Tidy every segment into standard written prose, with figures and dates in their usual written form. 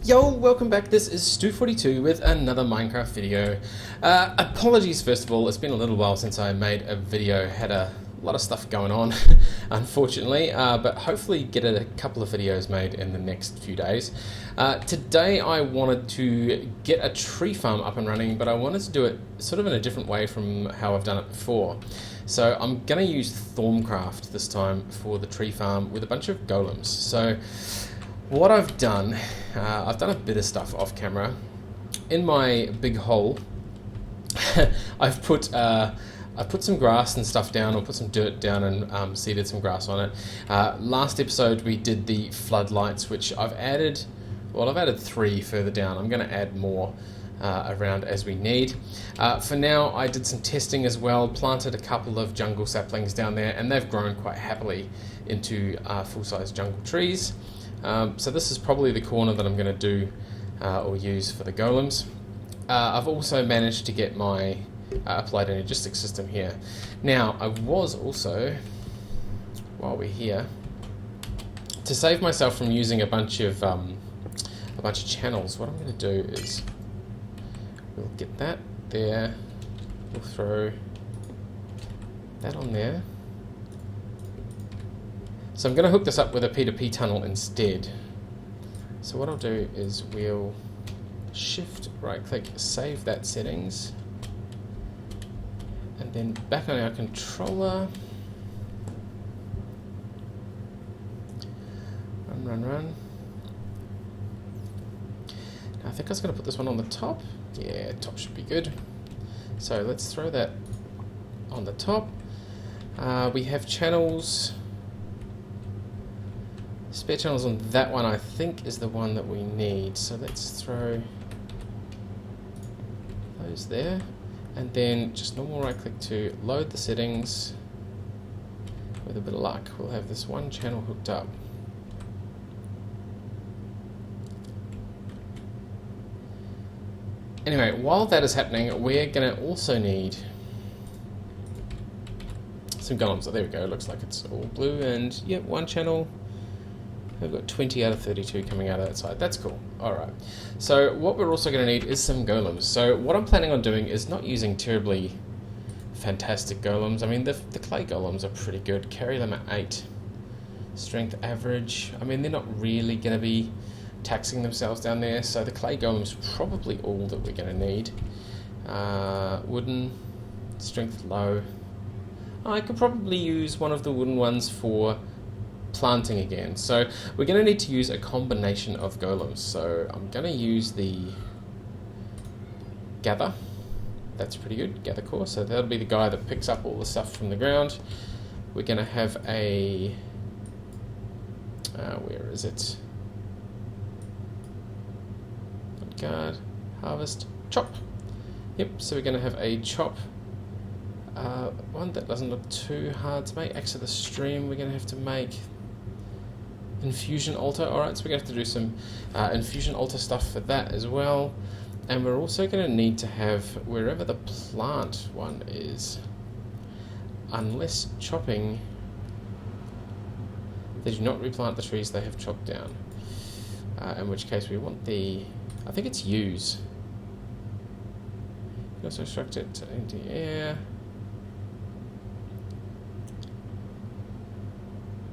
Yo, welcome back. This is Stu42 with another Minecraft video. Apologies first of all, it's been a little while since I made a video, had a lot of stuff going on unfortunately, but hopefully get a couple of videos made in the next few days. Today I wanted to get a tree farm up and running, but I wanted to do it sort of in a different way from how I've done it before. So I'm going to use Thaumcraft this time for the tree farm with a bunch of golems. So what I've done a bit of stuff off camera. In my big hole, I've put some grass and stuff down, or put some dirt down and seeded some grass on it. Last episode we did the floodlights, which I've added 3 further down. I'm going to add more around as we need. For now, I did some testing as well, planted a couple of jungle saplings down there, and they've grown quite happily into full-size jungle trees. So this is probably the corner that I'm going to do or use for the golems. I've also managed to get my applied energistic system here. Now, I was also, while we're here, to save myself from using a bunch of channels, what I'm going to do is we'll get that there, we'll throw that on there. So I'm going to hook this up with a P2P tunnel instead. So what I'll do is we'll shift right click, save that settings, and then back on our controller, run. Now I think I was going to put this one on the top. Yeah, top should be good. So let's throw that on the top. We have channels. Spare channels on that one, I think, is the one that we need. So let's throw those there. And then just normal right click to load the settings. With a bit of luck, we'll have this one channel hooked up. Anyway, while that is happening, we're going to also need some golems. Oh, there we go. Looks like it's all blue. And yep, one channel. We've got 20 out of 32 coming out of that side. That's cool. Alright. So what we're also going to need is some golems. So what I'm planning on doing is not using terribly fantastic golems. I mean, the clay golems are pretty good. Carry them at 8. Strength average. I mean, they're not really going to be taxing themselves down there. So the clay golem's probably all that we're going to need. Wooden. Strength low. I could probably use one of the wooden ones for planting again. So we're going to need to use a combination of golems. So I'm going to use the gather. That's pretty good. Gather core. So that'll be the guy that picks up all the stuff from the ground. We're going to have a where is it? Guard, harvest, chop. Yep. So we're going to have a chop. One that doesn't look too hard to make. Exit the stream. We're going to have to make infusion altar. Alright, so we're going to have to do some infusion altar stuff for that as well. And we're also going to need to have, wherever the plant one is, unless chopping, they do not replant the trees they have chopped down. In which case we want the, I think it's use. You can also instruct it to empty air.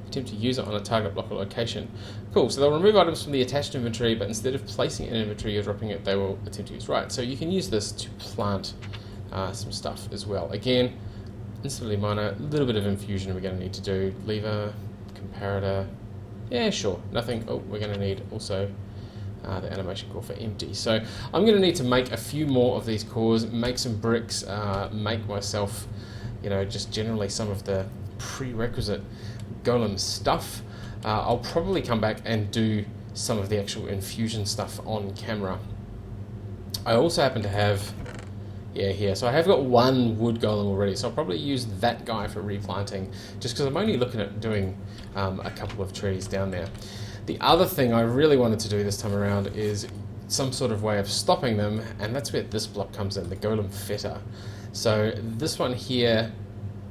Attempt to use it on a target block or location. Cool, so they'll remove items from the attached inventory, but instead of placing it in inventory or dropping it, they will attempt to use. Right, so you can use this to plant some stuff as well. Again, instantly minor, a little bit of infusion we're going to need to do. Lever, comparator, yeah, sure, nothing. Oh, we're going to need also the animation core for empty. So I'm going to need to make a few more of these cores, make some bricks, make myself, just generally some of the prerequisite golem stuff. I'll probably come back and do some of the actual infusion stuff on camera. I also happen to have, here, so I have got one wood golem already, so I'll probably use that guy for replanting, just because I'm only looking at doing a couple of trees down there. The other thing I really wanted to do this time around is some sort of way of stopping them, and that's where this block comes in, the golem fetter. So this one here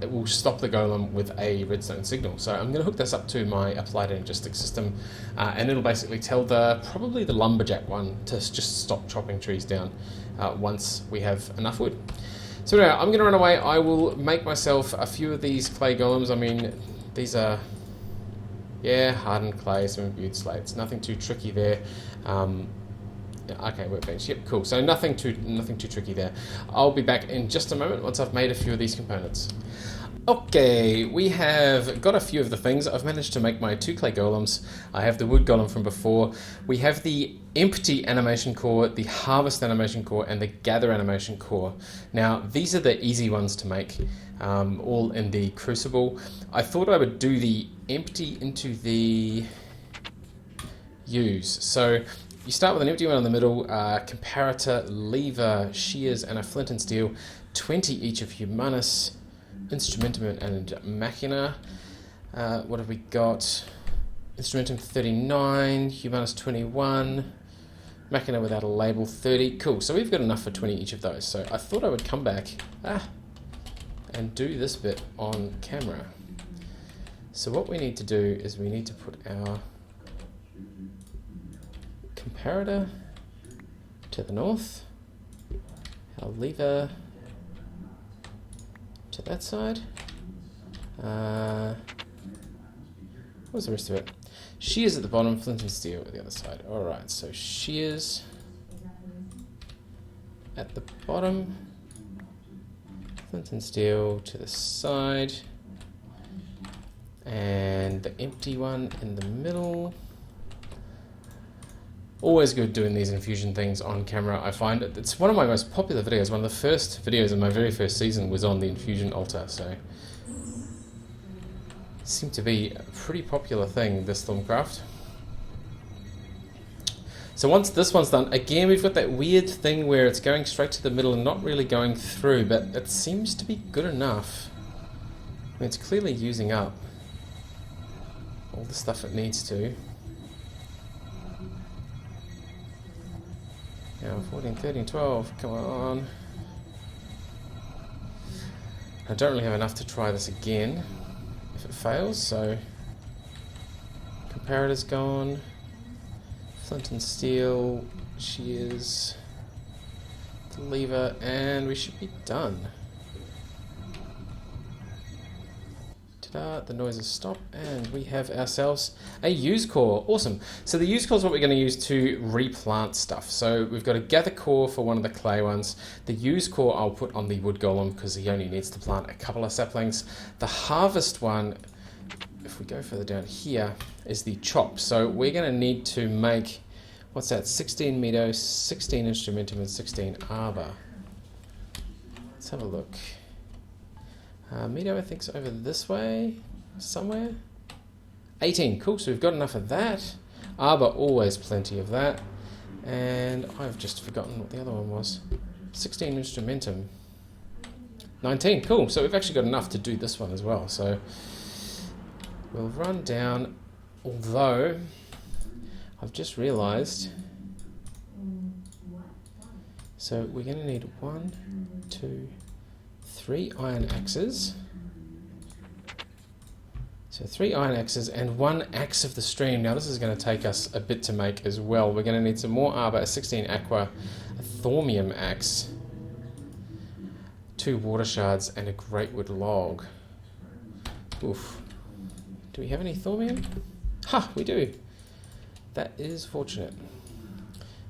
it will stop the golem with a redstone signal. So I'm going to hook this up to my applied logistics system, and it'll basically tell probably the lumberjack one to just stop chopping trees down once we have enough wood. So now I'm going to run away. I will make myself a few of these clay golems. I mean, these are, yeah, hardened clay, some imbued slates. Nothing too tricky there. Okay, workbench. Yep, cool. So nothing too tricky there. I'll be back in just a moment once I've made a few of these components. Okay, we have got a few of the things. I've managed to make my 2 clay golems. I have the wood golem from before. We have the empty animation core, the harvest animation core, and the gather animation core. Now, these are the easy ones to make, all in the crucible. I thought I would do the empty into the use. So you start with an empty one in the middle, comparator, lever, shears, and a flint and steel, 20 each of humanus, instrumentum and machina. What have we got? Instrumentum 39, humanus 21, machina without a label 30. Cool, so we've got enough for 20 each of those. So I thought I would come back and do this bit on camera. So what we need to do is we need to put our comparator to the north, our lever to that side. What's the rest of it? Shears at the bottom, flint and steel at the other side. Alright, so shears at the bottom, flint and steel to the side, and the empty one in the middle. Always good doing these infusion things on camera. I find it's one of my most popular videos. One of the first videos in my very first season was on the infusion altar, so it seemed to be a pretty popular thing, this Thaumcraft. So once this one's done, again we've got that weird thing where it's going straight to the middle and not really going through, but it seems to be good enough. I mean, it's clearly using up all the stuff it needs to. Now 14, 13, 12, come on. I don't really have enough to try this again if it fails, so comparator's gone, flint and steel, shears, the lever, and we should be done. The noises stop, and we have ourselves a use core. Awesome. So the use core is what we're going to use to replant stuff. So we've got a gather core for one of the clay ones. The use core I'll put on the wood golem because he only needs to plant a couple of saplings. The harvest one, if we go further down here, is the chop. So we're going to need to make, what's that, 16 meadow, 16 instrumentum, and 16 arbor. Let's have a look. Meadow, I think, is over this way, somewhere. 18, cool, so we've got enough of that. Arbor, always plenty of that. And I've just forgotten what the other one was. 16 instrumentum. 19, cool, so we've actually got enough to do this one as well. So we'll run down, although I've just realised. So we're going to need 1, 2, 3 iron axes. So 3 iron axes and 1 axe of the stream. Now this is going to take us a bit to make as well. We're going to need some more arbor, a 16 aqua, a thaumium axe, 2 water shards, and a great wood log. Oof. Do we have any thaumium? Ha, we do. That is fortunate.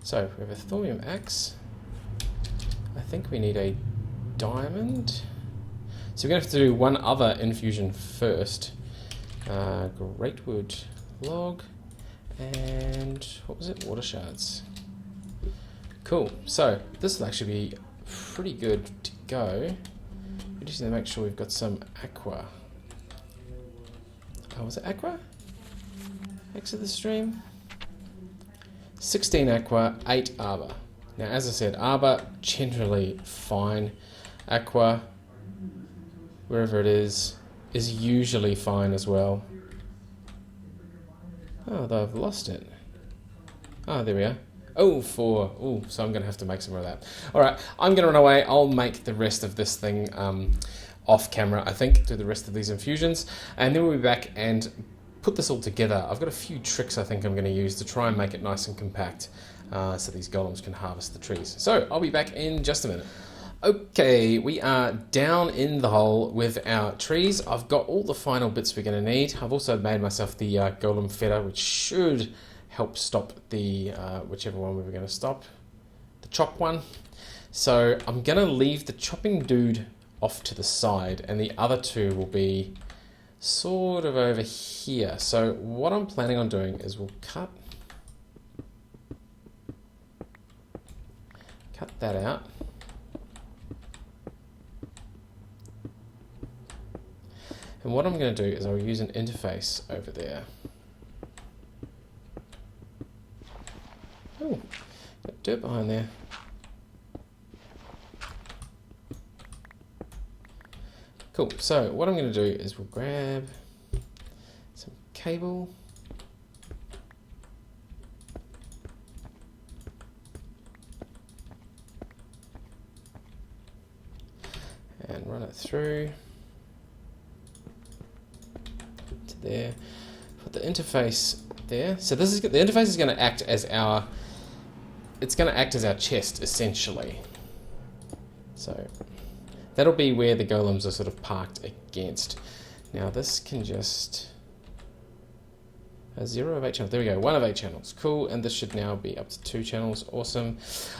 So we have a thaumium axe. I think we need a diamond. So we're going to have to do one other infusion first. Great wood log and what was it? Water shards. Cool. So this will actually be pretty good to go. We just need to make sure we've got some aqua. Oh, was it aqua? Exit the stream. 16 aqua, 8 arbor. Now, as I said, arbor generally fine. Aqua, wherever it is usually fine as well. Oh, though I've lost it. Oh, there we are. Oh, 4. Oh, so I'm going to have to make some more of that. All right, I'm going to run away. I'll make the rest of this thing off camera, I think, do the rest of these infusions, and then we'll be back and put this all together. I've got a few tricks I think I'm going to use to try and make it nice and compact so these golems can harvest the trees. So I'll be back in just a minute. Okay, we are down in the hole with our trees. I've got all the final bits we're going to need. I've also made myself the golem fetter, which should help stop the whichever one we were going to stop, the chop one. So I'm going to leave the chopping dude off to the side, and the other two will be sort of over here. So what I'm planning on doing is we'll cut that out. And what I'm going to do is I'll use an interface over there. Oh, got dirt behind there. Cool, so what I'm going to do is we'll grab some cable. And run it through to there. Put the interface there. So this is the interface is going to act as our chest essentially. So that'll be where the golems are sort of parked against. Now this can just 0 of 8 channels. There we go, 1 of 8 channels. Cool, and this should now be up to 2 channels. Awesome.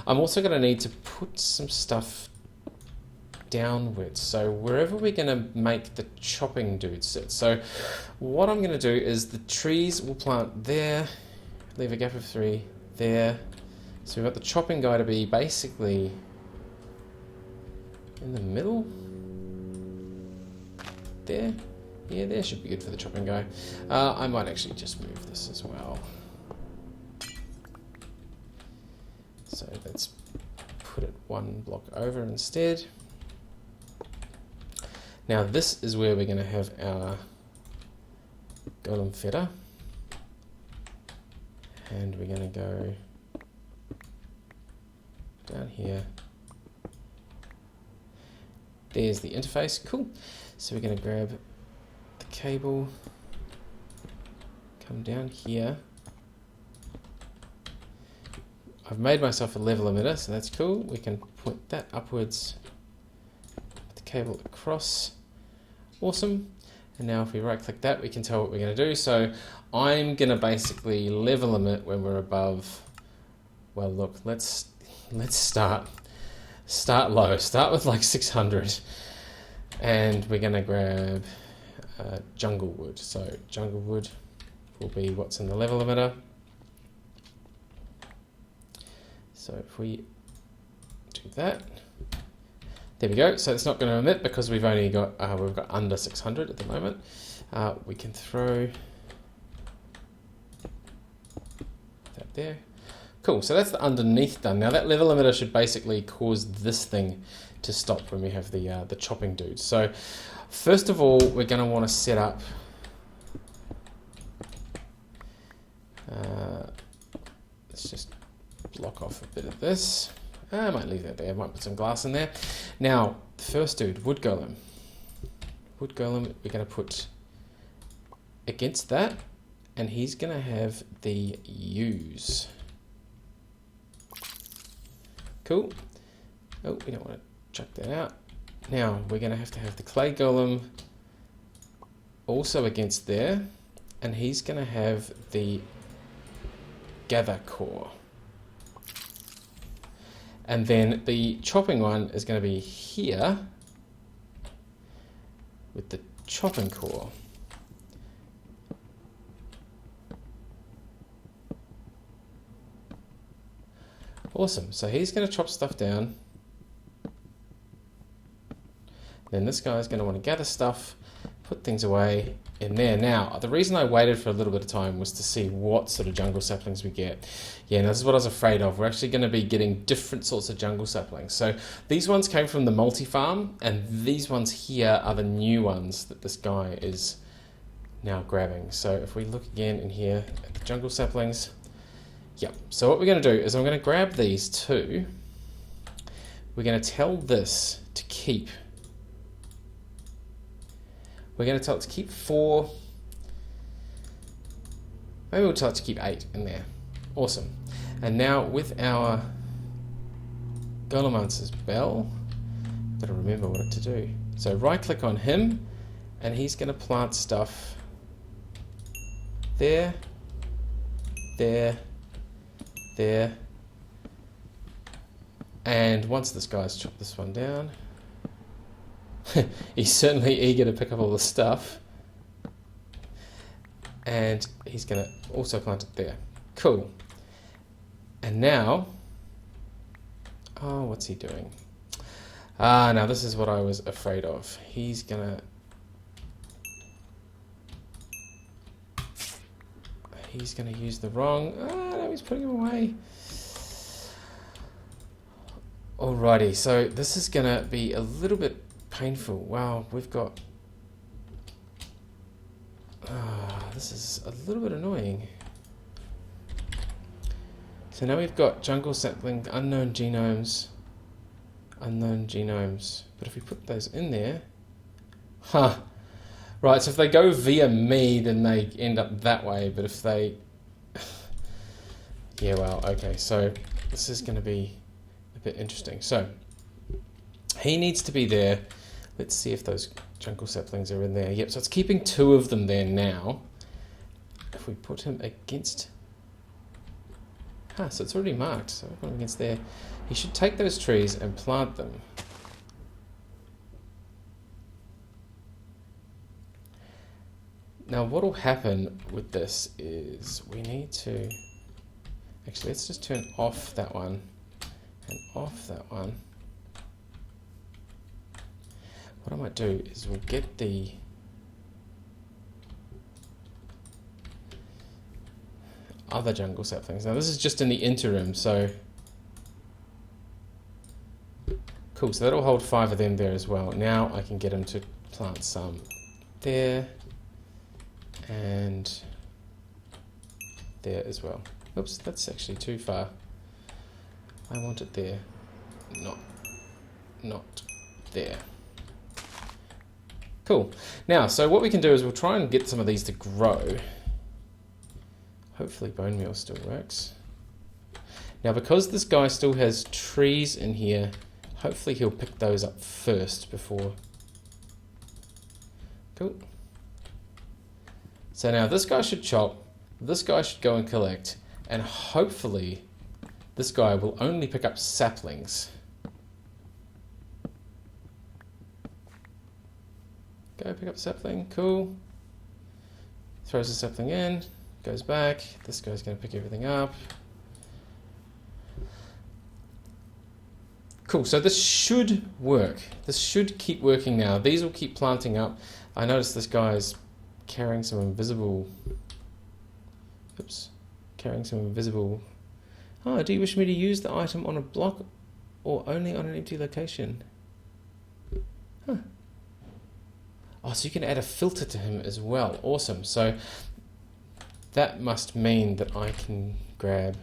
I'm also going to need to put some stuff downwards. So wherever we're going to make the chopping dude sit. So what I'm going to do is the trees will plant there, leave a gap of 3 there. So we've got the chopping guy to be basically in the middle there. Yeah, there should be good for the chopping guy. I might actually just move this as well. So let's put it 1 block over instead. Now this is where we're going to have our golem fetter, and we're going to go down here. There's the interface. Cool. So we're going to grab the cable, come down here. I've made myself a level emitter, so that's cool. We can point that upwards, put the cable across. Awesome. And now if we right click that, we can tell what we're going to do. So I'm going to basically level emit when we're above, well look, let's start low. Start with like 600. And we're going to grab jungle wood. So jungle wood will be what's in the level emitter. So if we do that, there we go. So it's not going to emit because we've only got we've got under 600 at the moment. We can throw that there. Cool. So that's the underneath done. Now that level emitter should basically cause this thing to stop when we have the chopping dude. So first of all, we're going to want to set up. Let's just block off a bit of this. I might leave that there. I might put some glass in there. Now, the first dude, wood golem. Wood golem, we're going to put against that, and he's going to have the U's. Cool. Oh, we don't want to chuck that out. Now, we're going to have the clay golem also against there, and he's going to have the gather core. And then the chopping one is going to be here with the chopping core. Awesome. So he's going to chop stuff down. Then this guy's going to want to gather stuff, put things away in there. Now, the reason I waited for a little bit of time was to see what sort of jungle saplings we get. Yeah, now this is what I was afraid of. We're actually going to be getting different sorts of jungle saplings. So these ones came from the multi-farm, and these ones here are the new ones that this guy is now grabbing. So if we look again in here at the jungle saplings, yep. So what we're going to do is I'm going to grab these two. We're going to tell this to keep We're going to tell it to keep 4. Maybe we'll tell it to keep 8 in there. Awesome. And now with our Golem answers bell, got to remember what to do. So right click on him, and he's going to plant stuff there, there, there. And once this guy's chopped this one down, he's certainly eager to pick up all the stuff. And he's going to also plant it there. Cool. And now, oh, what's he doing? Now this is what I was afraid of. He's going to use the wrong, no, he's putting him away. Alrighty, so this is going to be a little bit painful. Wow, we've got, this is a little bit annoying. So now we've got jungle sapling, unknown genomes. But if we put those in there, right, so if they go via me, then they end up that way. But if they, yeah, well, okay, so this is going to be a bit interesting. So he needs to be there. Let's see if those jungle saplings are in there. Yep, so it's keeping 2 of them there now. If we put him against, so it's already marked, so we've got him against there. He should take those trees and plant them. Now what will happen with this is we need to, actually let's just turn off that one and off that one. What I might do is we'll get the other jungle saplings. Now this is just in the interim, so cool, so that'll hold 5 of them there as well. Now I can get him to plant some there and there as well. Oops, that's actually too far. I want it there, not there. Cool. Now, so what we can do is we'll try and get some of these to grow. Hopefully bone meal still works. Now, because this guy still has trees in here, hopefully he'll pick those up first before. Cool. So now this guy should chop, this guy should go and collect, and hopefully this guy will only pick up saplings. Go pick up sapling, cool. Throws the sapling in, goes back. This guy's going to pick everything up. Cool, so this should work. This should keep working now. These will keep planting up. I noticed this guy's carrying some invisible... Oops. Carrying some invisible... Oh, do you wish me to use the item on a block or only on an empty location? Huh. Oh, so you can add a filter to him as well. Awesome. So that must mean that I can grab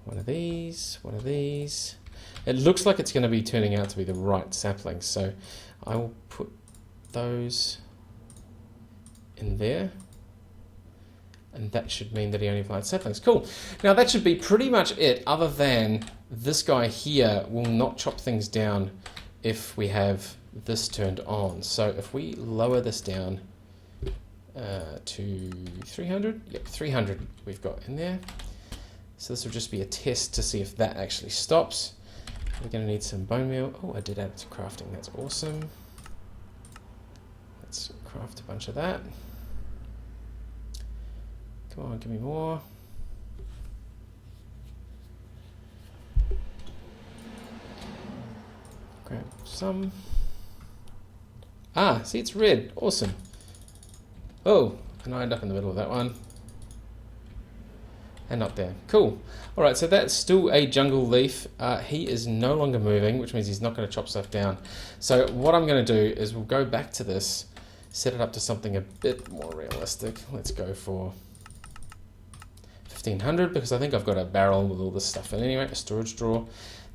one of these, one of these. It looks like it's going to be turning out to be the right sapling. So I will put those in there. And that should mean that he only plants saplings. Cool. Now that should be pretty much it, other than this guy here will not chop things down if we have this turned on. So if we lower this down to 300, yep, 300 we've got in there. So this will just be a test to see if that actually stops. We're going to need some bone meal. Oh, I did add it to crafting. That's awesome. Let's craft a bunch of that. Come on, give me more. Grab some. Ah, see, it's red. Awesome. Oh, and I end up in the middle of that one. And not there. Cool. All right, so that's still a jungle leaf. He is no longer moving, which means he's not going to chop stuff down. So what I'm going to do is we'll go back to this, set it up to something a bit more realistic. Let's go for 1500, because I think I've got a barrel with all this stuff in anyway, a storage drawer.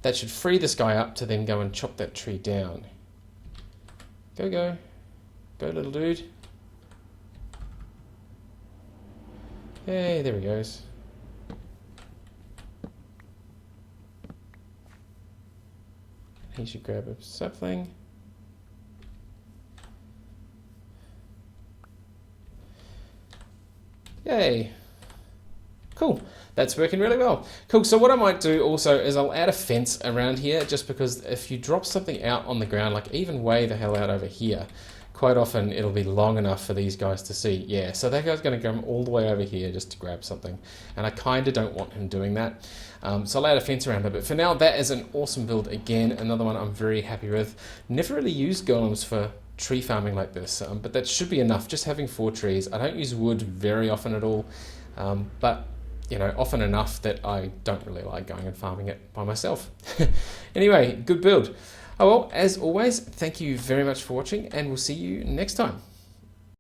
That should free this guy up to then go and chop that tree down. Go, go. Go, little dude. Hey, there he goes. He should grab a sapling. Yay. Cool. That's working really well. Cool. So what I might do also is I'll add a fence around here, just because if you drop something out on the ground, like even way the hell out over here, quite often it'll be long enough for these guys to see. Yeah, so that guy's going to come all the way over here just to grab something. And I kind of don't want him doing that. So I'll add a fence around it. But for now, that is an awesome build. Again, another one I'm very happy with. Never really used golems for tree farming like this, but that should be enough. Just having 4 trees. I don't use wood very often at all, but you know, often enough that I don't really like going and farming it by myself. Anyway, good build. Oh well, as always, thank you very much for watching, and we'll see you next time.